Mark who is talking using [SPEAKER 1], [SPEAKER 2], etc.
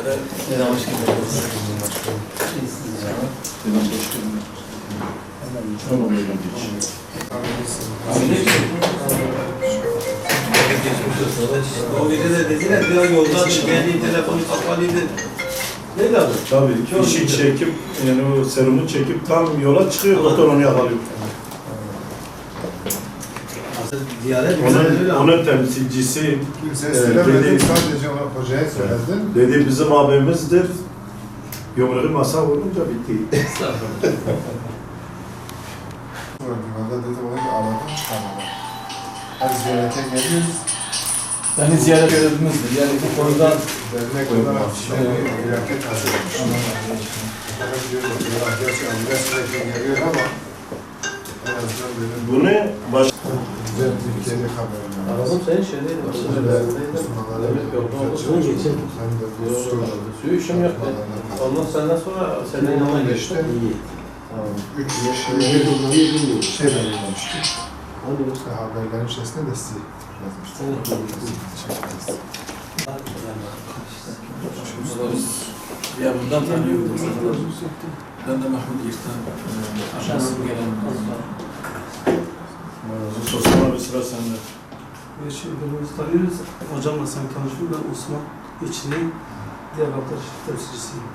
[SPEAKER 1] Selam, hoş geldiniz. İyisiniz canım.
[SPEAKER 2] Selam, hoş geldiniz. Tamam, öyle geç.
[SPEAKER 3] O gece de dediler bir an yoldan geldi, telefonu kapalıydı. Ne lazım?
[SPEAKER 2] Tabii, işi çekip, yani o serumu çekip tam yola çıkıyor, doktor onu yakalıyor.
[SPEAKER 3] Ziyaret
[SPEAKER 2] Onun temsilcisi
[SPEAKER 4] Kimseye söylemedim, sadece ona hocaya söyledim.
[SPEAKER 2] dedi bizim abimizdir. Yumruğu masa vurunca bitti.
[SPEAKER 4] Valla dedim onu aradım, çıkarmadım. Her ziyarete geliyoruz.
[SPEAKER 1] Yani ziyaret görevimizdir. Yani bu konuda
[SPEAKER 4] Dernek olarak ziyaret hazırlamış. Fakat diyorlar, gerçi ambulans sürekli geliyor ama en azından benim
[SPEAKER 2] Bunu baş...
[SPEAKER 4] güzel Türkiye'de haberim var.
[SPEAKER 1] aradım senin şeydeydi. Bunu geçin. Suyu işim yok. Ondan senden sonra senin yanına geçtim. İyi. Tamam.
[SPEAKER 4] 3 yaş şey belirlemişti. İşte haberlerin içerisinde de sizi yazmıştım.
[SPEAKER 1] Ya bundan tanıyorum. Ben de Mahmut Yırtan. Aşağısı gelen.
[SPEAKER 2] Sosyal abi sıra sende.
[SPEAKER 5] Birbirimizi tanıyoruz. Hocamla sen tanışıyorsun. Ben Osman İçli, Diyarbakır temsilcisiyim.